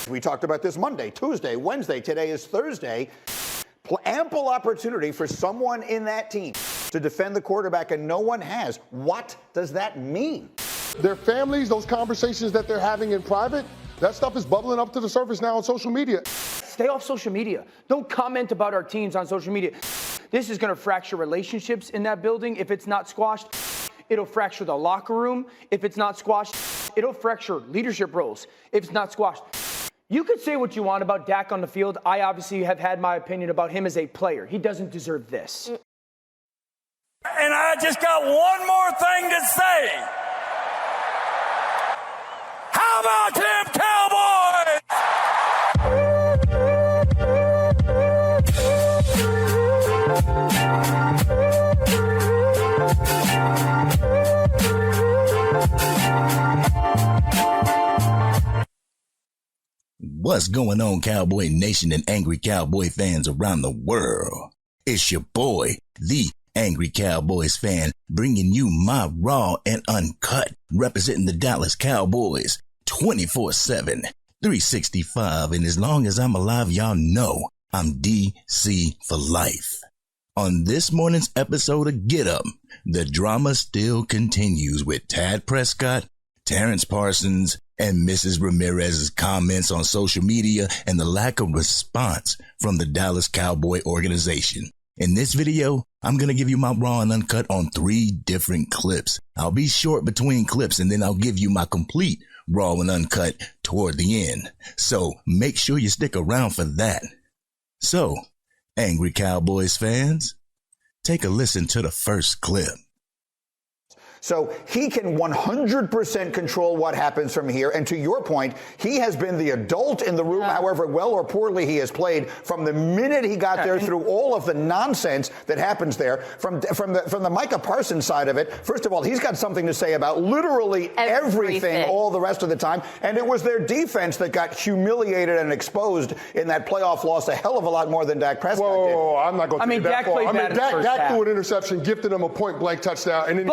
We talked about this Monday, Tuesday, Wednesday. Today is Thursday. Ample opportunity for someone in that team to defend the quarterback, and no one has. What does that mean? Their families, those conversations that they're having in private, that stuff is bubbling up to the surface now on social media. Stay off social media. Don't comment about our teams on social media. This is going to fracture relationships in that building if it's not squashed. It'll fracture the locker room if it's not squashed. It'll fracture leadership roles if it's not squashed. You could say what you want about Dak on the field. I obviously have had my opinion about him as a player. He doesn't deserve this. And I just got one more thing to say. How about them Cowboys? What's going on, Cowboy Nation and Angry Cowboy fans around the world? It's your boy, the Angry Cowboys Fan, bringing you my raw and uncut, representing the Dallas Cowboys 24/7, 365, and as long as I'm alive, y'all know I'm DC for life. On this morning's episode of Get Up, the drama still continues with Tad Prescott, Terrence Parsons, and Mrs. Ramirez's comments on social media and the lack of response from the Dallas Cowboy organization. In this video, I'm going to give you my raw and uncut on 3 different clips. I'll be short between clips and then I'll give you my complete raw and uncut toward the end. So make sure you stick around for that. So, Angry Cowboys fans, take a listen to the first clip. So he can 100% control what happens from here. And to your point, he has been the adult in the room, however well or poorly he has played from the minute he got there through all of the nonsense that happens there. From the Micah Parsons side of it, first of all, he's got something to say about literally everything all the rest of the time. And it was their defense that got humiliated and exposed in that playoff loss a hell of a lot more than Dak Prescott did. Whoa, I'm not going to take that far. Played bad in the first Dak half. threw an interception, gifted him a point-blank touchdown, and then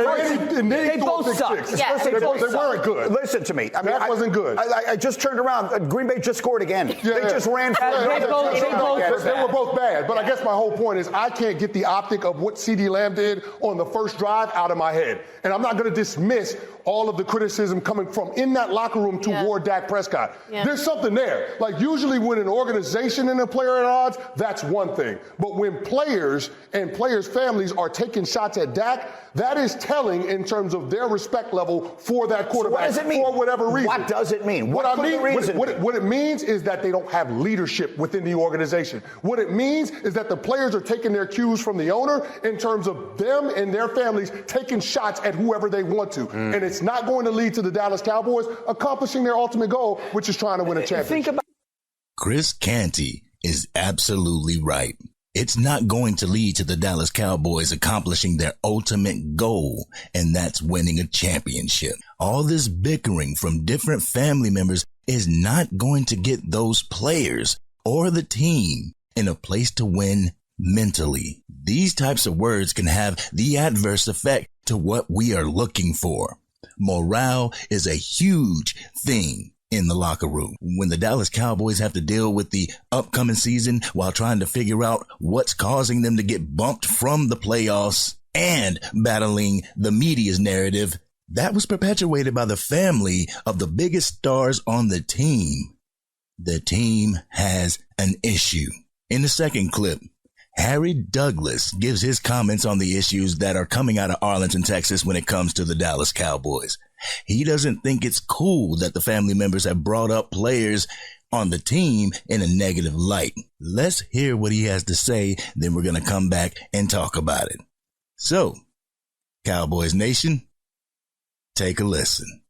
they both sucked. Yeah, they weren't good. Listen to me. Dak wasn't good. I just turned around. Green Bay just scored again. They just ran. They were both bad. But I guess my whole point is I can't get the optic of what CeeDee Lamb did on the first drive out of my head. And I'm not going to dismiss all of the criticism coming from in that locker room toward Dak Prescott. There's something there. Like usually when an organization and a player at odds, that's one thing. But when players and players' families are taking shots at Dak, that is telling in terms of their respect level for that quarterback. So what does it mean? For whatever reason. What does it mean? What it means is that they don't have leadership within the organization. What it means is that the players are taking their cues from the owner in terms of them and their families taking shots at whoever they want to. And it's not going to lead to the Dallas Cowboys accomplishing their ultimate goal, which is trying to win a championship. Chris Canty is absolutely right. It's not going to lead to the Dallas Cowboys accomplishing their ultimate goal, and that's winning a championship. All this bickering from different family members is not going to get those players or the team in a place to win mentally. These types of words can have the adverse effect to what we are looking for. Morale is a huge thing in the locker room. When the Dallas Cowboys have to deal with the upcoming season while trying to figure out what's causing them to get bumped from the playoffs and battling the media's narrative, that was perpetuated by the family of the biggest stars on the team. The team has an issue. In the second clip, Harry Douglas gives his comments on the issues that are coming out of Arlington, Texas when it comes to the Dallas Cowboys. He doesn't think it's cool that the family members have brought up players on the team in a negative light. Let's hear what he has to say, then we're going to come back and talk about it. So, Cowboys Nation, take a listen.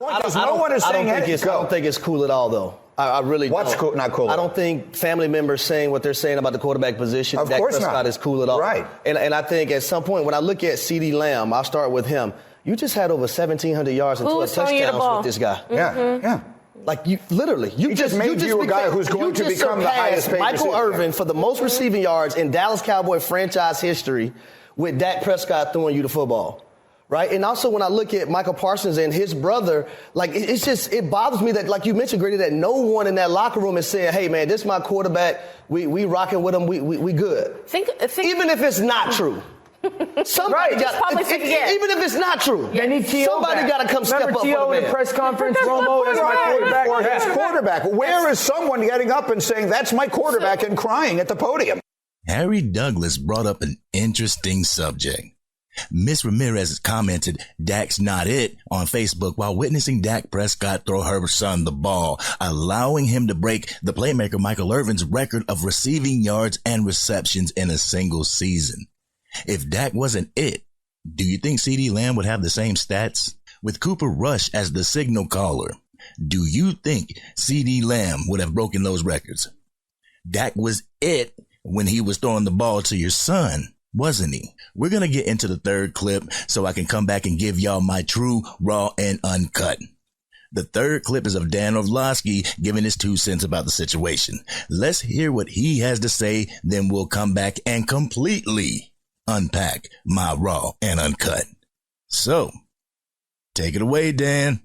I don't think it's cool at all, though. I really What's don't. cool, not cool? I don't think family members saying what they're saying about the quarterback position, Of Dak course Prescott not. is cool at all. Right. And I think at some point, when I look at CeeDee Lamb, I'll start with him. You just had over 1,700 yards and 12 touchdowns with this guy. Yeah. Like, you literally. He just made you a guy who's going to become the highest paid Michael receiver. Irvin for the most receiving yards in Dallas Cowboy franchise history with Dak Prescott throwing you the football. right? And also when I look at Michael Parsons and his brother, like it bothers me that, like you mentioned, Grady, that no one in that locker room is saying, hey, man, this is my quarterback. We rocking with him. We good. Think even if it's not true. Somebody even if it's not true, they need T.O. somebody got to come step up. T.O. in the press conference, Romo, that's my quarterback. Or his quarterback. Where is someone getting up and saying, that's my quarterback, and crying at the podium? Harry Douglas brought up an interesting subject. Miss Ramirez commented, Dak's not it, on Facebook while witnessing Dak Prescott throw her son the ball, allowing him to break the playmaker Michael Irvin's record of receiving yards and receptions in a single season. If Dak wasn't it, do you think CeeDee Lamb would have the same stats? With Cooper Rush as the signal caller, do you think CeeDee Lamb would have broken those records? Dak was it when he was throwing the ball to your son, wasn't he? We're going to get into the third clip so I can come back and give y'all my true, raw, and uncut. The third clip is of Dan Orlovsky giving his 2 cents about the situation. Let's hear what he has to say, then we'll come back and completely unpack my raw and uncut. So, take it away, Dan.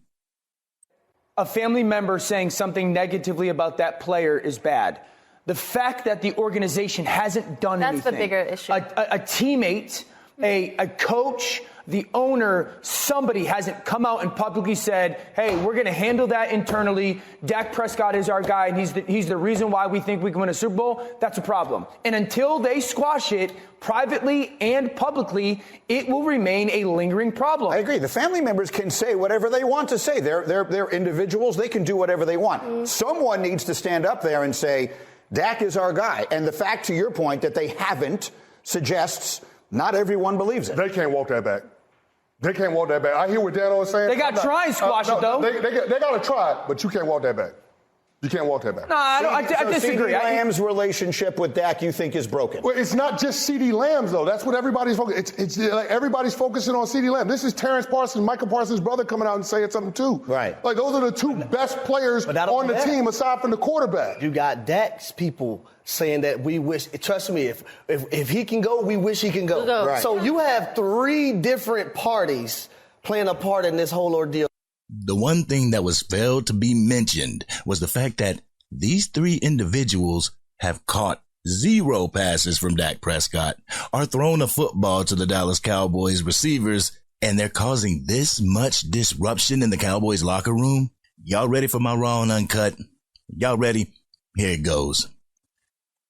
A family member saying something negatively about that player is bad. The fact that the organization hasn't done anything. That's the bigger issue. A teammate, a coach, the owner, somebody hasn't come out and publicly said, hey, we're going to handle that internally. Dak Prescott is our guy, and he's the reason why we think we can win a Super Bowl. That's a problem. And until they squash it privately and publicly, it will remain a lingering problem. I agree. The family members can say whatever they want to say. They're individuals. They can do whatever they want. Someone needs to stand up there and say, Dak is our guy. And the fact, to your point, that they haven't suggests not everyone believes it. They can't walk that back. They can't walk that back. I hear what Dan was saying. They got to try and squash it, though. They got to try, but you can't walk that back. You can't walk that back. No, I disagree. CeeDee Lamb's relationship with Dak, you think, is broken? Well, it's not just CeeDee Lamb's, though. That's what everybody's focusing. It's like everybody's focusing on CeeDee Lamb. This is Terrence Parsons, Michael Parsons' brother, coming out and saying something, too. Right. Like, those are the two best players on the team, aside from the quarterback. You got Dak's people saying that we wish, trust me, if he can go, we wish he can go. Right. So you have 3 different parties playing a part in this whole ordeal. The one thing that was failed to be mentioned was the fact that these 3 individuals have caught 0 passes from Dak Prescott, are thrown a football to the Dallas Cowboys receivers, and they're causing this much disruption in the Cowboys locker room. Y'all ready for my raw and uncut? Y'all ready? Here it goes.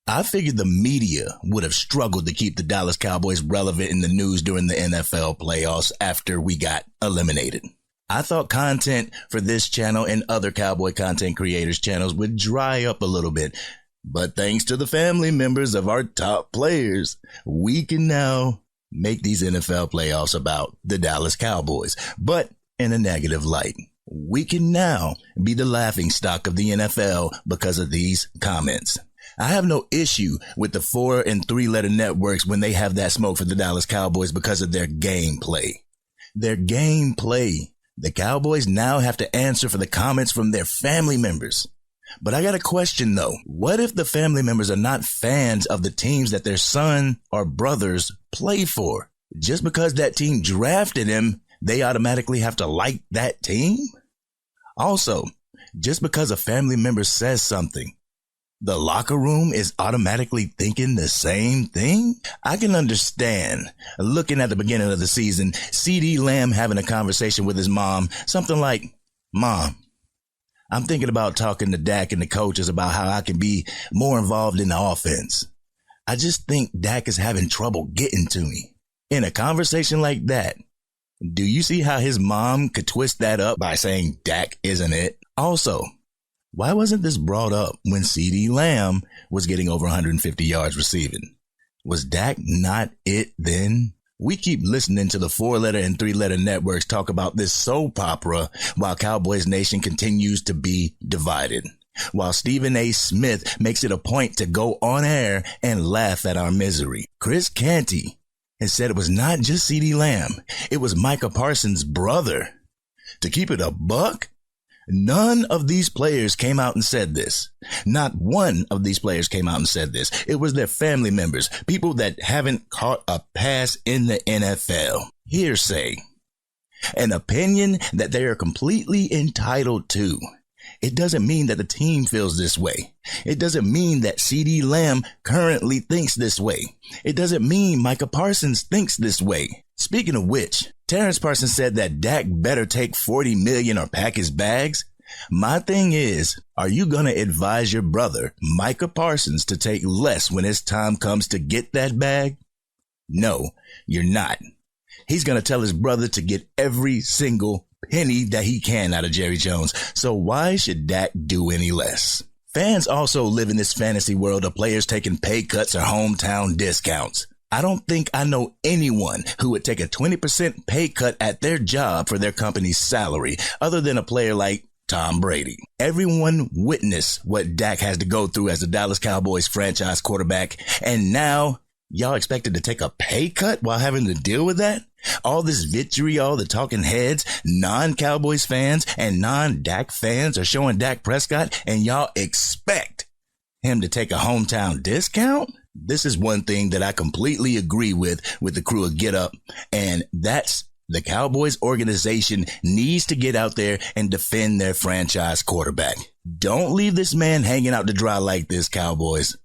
I figured the media would have struggled to keep the Dallas Cowboys relevant in the news during the NFL playoffs after we got eliminated. I thought content for this channel and other Cowboy content creators channels would dry up a little bit. But thanks to the family members of our top players, we can now make these NFL playoffs about the Dallas Cowboys, but in a negative light. We can now be the laughingstock of the NFL because of these comments. I have no issue with the 4- and 3-letter networks when they have that smoke for the Dallas Cowboys because of their gameplay. Their gameplay. The Cowboys now have to answer for the comments from their family members. But I got a question, though. What if the family members are not fans of the teams that their son or brothers play for? Just because that team drafted him, they automatically have to like that team? Also, just because a family member says something, the locker room is automatically thinking the same thing? I can understand, looking at the beginning of the season, CeeDee Lamb having a conversation with his mom, something like, Mom, I'm thinking about talking to Dak and the coaches about how I can be more involved in the offense. I just think Dak is having trouble getting to me. In a conversation like that, do you see how his mom could twist that up by saying Dak isn't it? Also, why wasn't this brought up when CeeDee Lamb was getting over 150 yards receiving? Was Dak not it then? We keep listening to the 4-letter and 3-letter networks talk about this soap opera while Cowboys Nation continues to be divided. While Stephen A. Smith makes it a point to go on air and laugh at our misery. Chris Canty has said it was not just CeeDee Lamb. It was Micah Parsons' brother. To keep it a buck, none of these players came out and said this. Not one of these players came out and said this. It was their family members, people that haven't caught a pass in the NFL. Hearsay. An opinion that they are completely entitled to. It doesn't mean that the team feels this way. It doesn't mean that CeeDee Lamb currently thinks this way. It doesn't mean Micah Parsons thinks this way. Speaking of which, Terrence Parsons said that Dak better take $40 million or pack his bags. My thing is, are you going to advise your brother, Micah Parsons, to take less when his time comes to get that bag? No, you're not. He's going to tell his brother to get every single penny that he can out of Jerry Jones. So why should Dak do any less? Fans also live in this fantasy world of players taking pay cuts or hometown discounts. I don't think I know anyone who would take a 20% pay cut at their job for their company's salary, other than a player like Tom Brady. Everyone witnessed what Dak has to go through as the Dallas Cowboys franchise quarterback, and now y'all expected to take a pay cut while having to deal with that? All this vitriol, the talking heads, non-Cowboys fans and non-Dak fans are showing Dak Prescott, and y'all expect him to take a hometown discount? This is one thing that I completely agree with the crew of Get Up, and that's the Cowboys organization needs to get out there and defend their franchise quarterback. Don't leave this man hanging out to dry like this, Cowboys.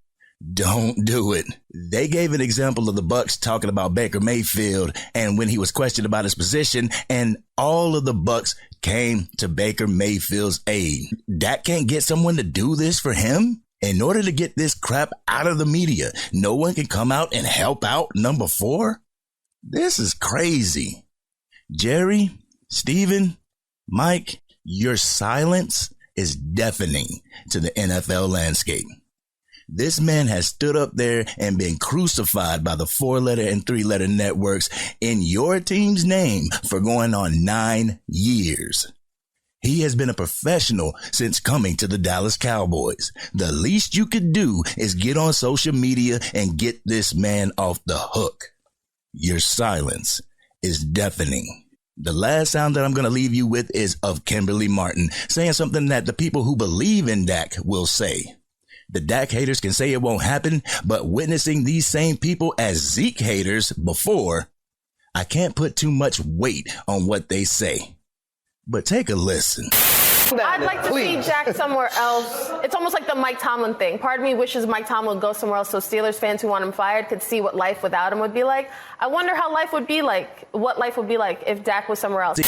Don't do it. They gave an example of the Bucs talking about Baker Mayfield and when he was questioned about his position, and all of the Bucs came to Baker Mayfield's aid. Dak can't get someone to do this for him? In order to get this crap out of the media, no one can come out and help out number 4? This is crazy. Jerry, Steven, Mike, your silence is deafening to the NFL landscape. This man has stood up there and been crucified by the 4-letter and 3-letter networks in your team's name for going on 9 years. He has been a professional since coming to the Dallas Cowboys. The least you could do is get on social media and get this man off the hook. Your silence is deafening. The last sound that I'm going to leave you with is of Kimberly Martin saying something that the people who believe in Dak will say. The Dak haters can say it won't happen, but witnessing these same people as Zeke haters before, I can't put too much weight on what they say. But take a listen. I'd like to see Dak somewhere else. It's almost like the Mike Tomlin thing. Part of me wishes Mike Tomlin would go somewhere else so Steelers fans who want him fired could see what life without him would be like. I wonder how life would be like, what life would be like if Dak was somewhere else.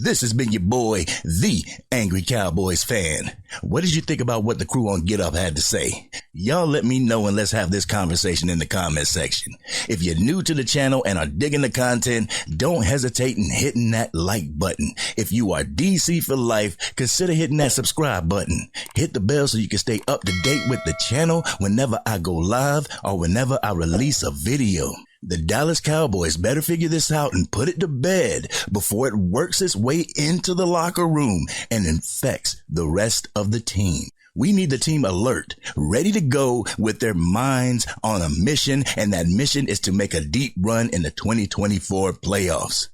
This has been your boy, the Angry Cowboys Fan. What did you think about what the crew on Get Up had to say? Y'all let me know and let's have this conversation in the comment section. If you're new to the channel and are digging the content, don't hesitate in hitting that like button. If you are DC for life, consider hitting that subscribe button. Hit the bell so you can stay up to date with the channel whenever I go live or whenever I release a video. The Dallas Cowboys better figure this out and put it to bed before it works its way into the locker room and infects the rest of the team. We need the team alert, ready to go with their minds on a mission, and that mission is to make a deep run in the 2024 playoffs.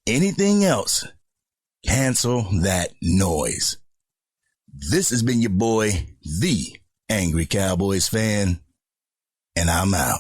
Anything else, cancel that noise. This has been your boy, the Angry Cowboys Fan, and I'm out.